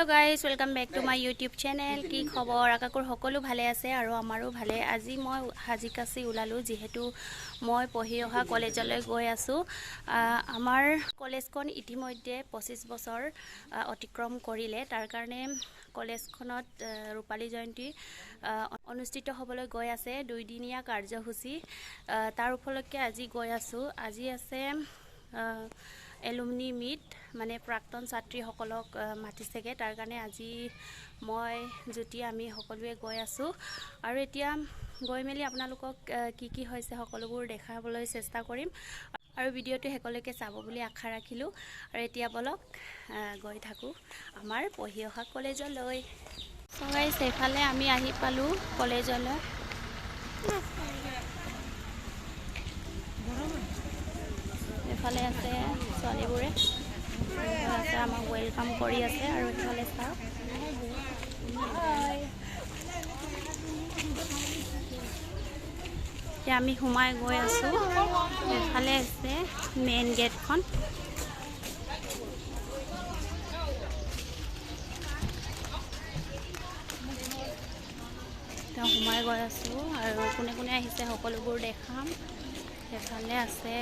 Hello guys welcome back to my YouTube channel की खबर आकाकुर सकलो भाले आछे आरो आमारो भाले আজি মই হাজিকাছি উলালো যেহেতু মই পঢ়ি অহা কলেজলৈ গৈ আছো আমাৰ কলেজখন ইতিমধ্যে 25 বছৰ অতিক্ৰম কৰিলে তাৰ কাৰণে কলেজখনত ৰূপালী জয়ন্তী অনুষ্ঠিত হ'বলৈ গৈ আছে দুইদিনীয়া কাৰ্যসূচী তাৰ উপলক্ষে আজি গৈ আছো আজি আছে এলুমনি মিট মানে প্ৰাক্তন ছাত্ৰী সকলক মাতিছেগে তাৰ কাৰণে আজি মই জুতি আমি সকলোৱে গৈ আছো আৰু এতিয়া গৈ মেলি আপোনালোকক কি হৈছে সকলোবোৰ দেখাবলৈ চেষ্টা কৰিম আৰু ভিডিওটো হেকলৈকে চাব বুলি আশা ৰাখিলো আৰু এতিয়া বলক গৈ থাকো আমাৰ পঢ়ি অহা কলেজলৈ সো গাইস এফালে আমি আহি পালো কলেজলৈ এফালে আছে ছোৱালীবোৰে আছে আমাক ওয়েলকাম কৰি আছে আৰু এফালে চাও এতিয়া আমি হুমাই গৈ আছো এফালে আছে মেইন গেটখন এতিয়া হুমাই গৈ আছো আৰু কোনে কোনে আহিছে সকলোবোৰ দেখাম এফালে আছে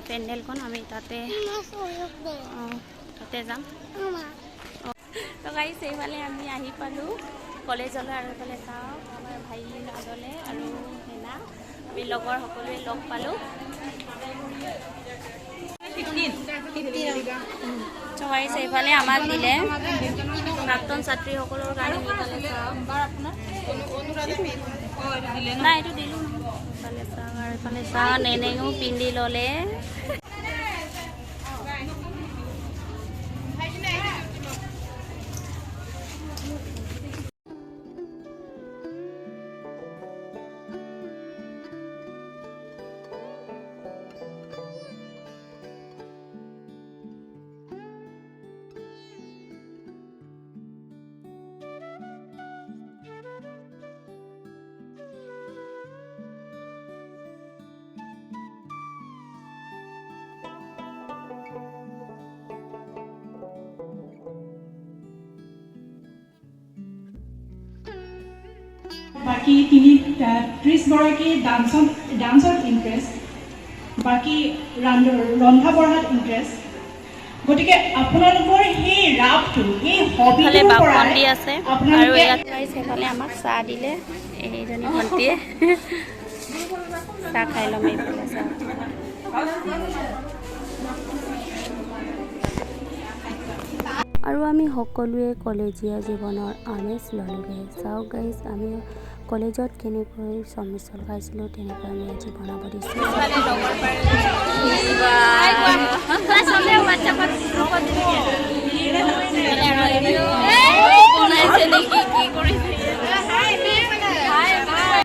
পেন্ডেলখন আমি তাতে যাম তো গাইস এইফালে আমি আহি পালো কলেজলৈ আৰু এফালে চাওঁ আমাৰ ভাই নাজলে আৰু হেনা আমি লগৰ সকলোৱে লগ পালো 15 তো গাইস এইফালে আমাক দিলে প্ৰাক্তন ছাত্ৰী সকলৰ কাৰণে এইফালে চাওঁ না এইটো দিলো এইফালে চাওঁ নেনেও পিন্ধি ল'লে बाकी 30 गराकी डांसर इंटरेस्ट बाकी रंधा बढात इंटरेस्ट गतिके আপোনালোকৰ এই ৰাপটো এই হবিটোৰ পৰা বাকন্দি আছে আৰু ইয়াত গাইস এফালে আমাক চাহ দিলে এইজনী ভন্টিয়ে চাহ খাই লম এইফালে চাহ আৰু আমি সকলোৱে কলেজীয়া জীৱনৰ আমেজ ললোগে চাওক গাইস আমি কলেজত কেনেকৈ সমিশ্ৰণ খাইছিলো তেনেকৈ আমি আজি বনাব দিছো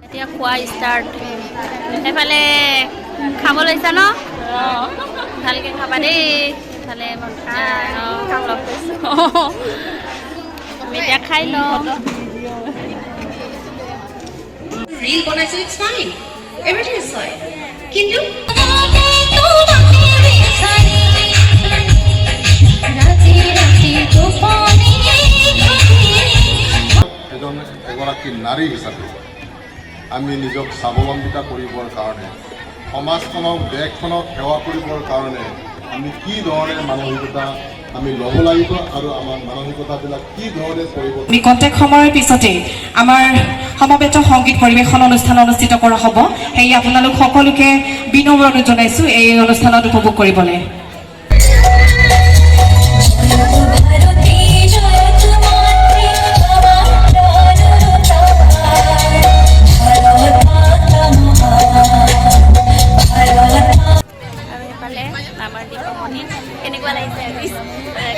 এতিয়া খোৱা ষ্টাৰ্ট এফালে খাব লৈছা ন ভালকে খাবা দেই এফালে আমি এতিয়া খাই লওঁ रील बनाइছো it's fine everything is fine কিন্তু এগৰাকী নাৰী হিচাপে আমি নিজক স্বাৱলম্বিতা কৰিবৰ কাৰণে সমাজখনক দেশখনক সেৱা কৰিবৰ কাৰণে আমি কি ধৰণে মানসিকতা আমি ল'ব লাগিব আৰু আমাৰ মানসিকতাবিলাক কি ধৰণে কৰিব নিকটে সময়ৰ পিছতে আমাৰ সমবেত সংগীত পৰিৱেশন অনুষ্ঠান অনুষ্ঠিত কৰা হ'ব সেই আপোনালোক সকলোকে বিনম্ৰ অনুৰোধ জনাইছো এই অনুষ্ঠানত উপভোগ কৰিবলৈ কেনেকুৱা লাগিছে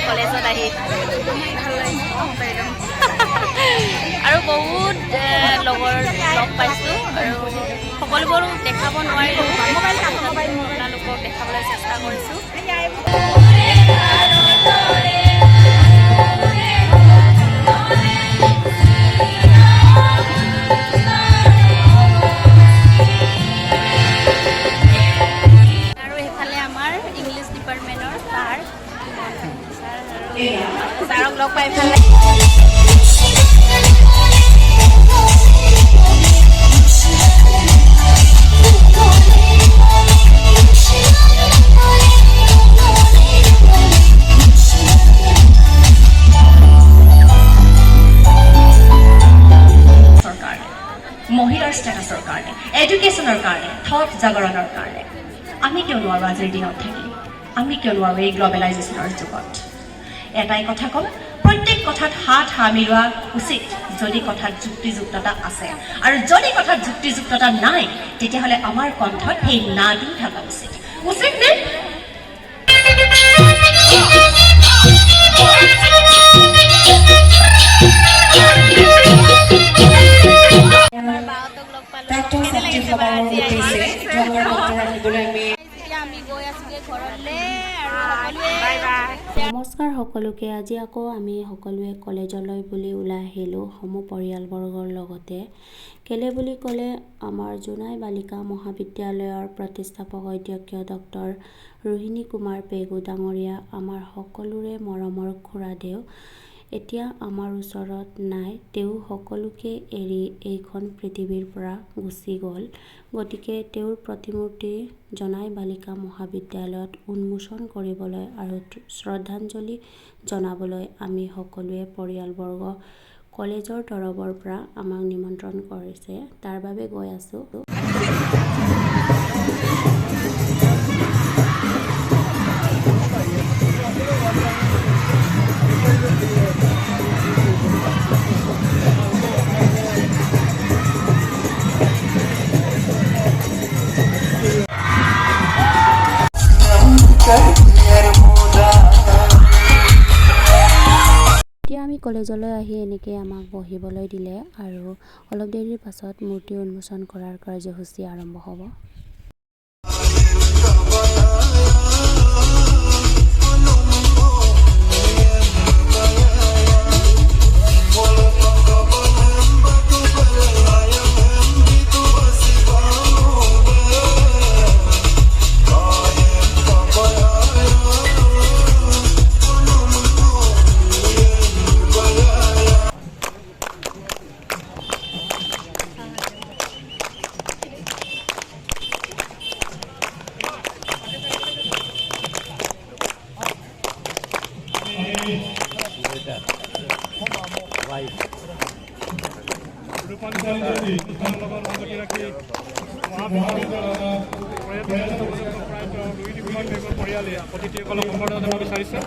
কলেজত আহি আৰু বহুত লগৰ লগ পাইছোঁ আৰু সকলোবোৰো দেখাব নোৱাৰিলোঁ আপোনালোকক দেখাবলৈ চেষ্টা কৰিছোঁ আৰু এইফালে আমাৰ ইংলিছ ডিপাৰ্টমেণ্টৰ ছাৰ লগ পাই ভাল লাগে মহিলাৰ ষ্টেটাছৰ কাৰণে এডুকেশ্যনৰ কাৰণে থট জাগৰণৰ কাৰণে আমি কিয় নোৱাৰোঁ আজিৰ দিনত থাকি আমি কিয় নোৱাৰোঁ এই গ্ল'বেলাইজেশ্যনৰ যুগত এটাই কথা ক'ম প্ৰত্যেক কথাত হাত মিলোৱা উচিত যদি কথাত যুক্তিযুক্ততা আছে আৰু যদি কথাত যুক্তিযুক্ততা নাই তেতিয়াহ'লে আমাৰ কণ্ঠত সেই নাটো থকা উচিত উচিত নে প্ৰাক্তন ছাত্ৰী সভাৰ উদ্দেশ্যে যোৱাৰ ডক্টৰ আহিবলৈ আমি নমস্কাৰ সকলোকে আজি আকৌ আমি সকলোৱে কলেজলৈ বুলি ওলাই আহিলোঁ পৰিয়ালবৰ্গৰ লগতে কেলে বুলি ক'লে আমাৰ জোনাই বালিকা মহাবিদ্যালয়ৰ প্ৰতিষ্ঠাপক অধ্যক্ষ ডক্টৰ ৰোহিণী কুমাৰ পেগু ডাঙৰীয়া আমাৰ সকলোৰে মৰমৰ খুৰাদেউ এতিয়া আমাৰ ওচৰত নাই তেওঁ সকলোকে এৰি এইখন পৃথিৱীৰ পৰা গুচি গ'ল গতিকে তেওঁৰ প্ৰতিমূৰ্তি জনাই বালিকা মহাবিদ্যালয়ত উন্মোচন কৰিবলৈ আৰু শ্ৰদ্ধাঞ্জলি জনাবলৈ আমি সকলোৱে পৰিয়ালবৰ্গ কলেজৰ তৰফৰ পৰা আমাক নিমন্ত্ৰণ কৰিছে তাৰ বাবে গৈ আছোঁ এতিয়া আমি কলেজলৈ আহি এনেকৈ আমাক বহিবলৈ দিলে আৰু অলপ দেৰিৰ পাছত মূৰ্তি উন্মোচন কৰাৰ কাৰ্যসূচী আৰম্ভ হ'ব অতিথিসকলক সম্বৰ্ধনা জনাব বিচাৰিছে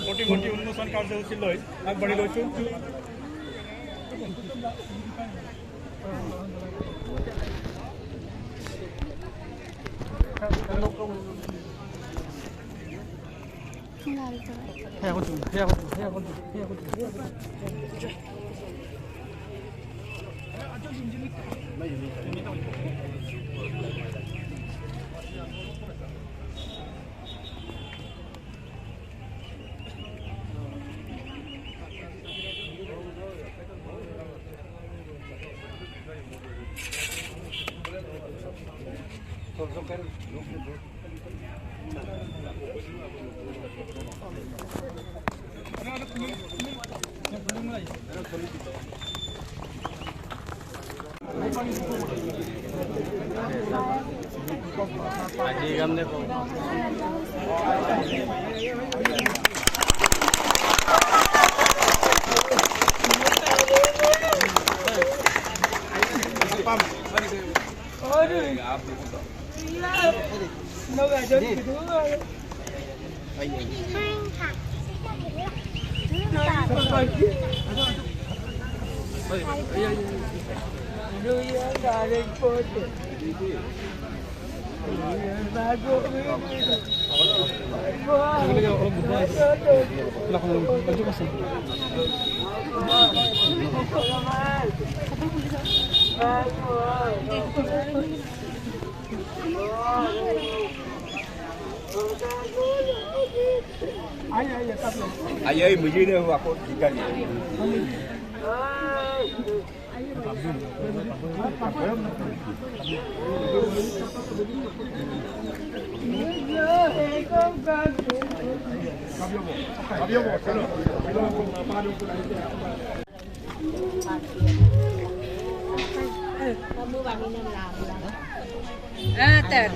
প্ৰতিমূৰ্তি উন্মোচন কাৰ্যসূচীলৈ আগবাঢ়ি গৈছোঁ Ayah ibu jadi aku tiga ni. Ter.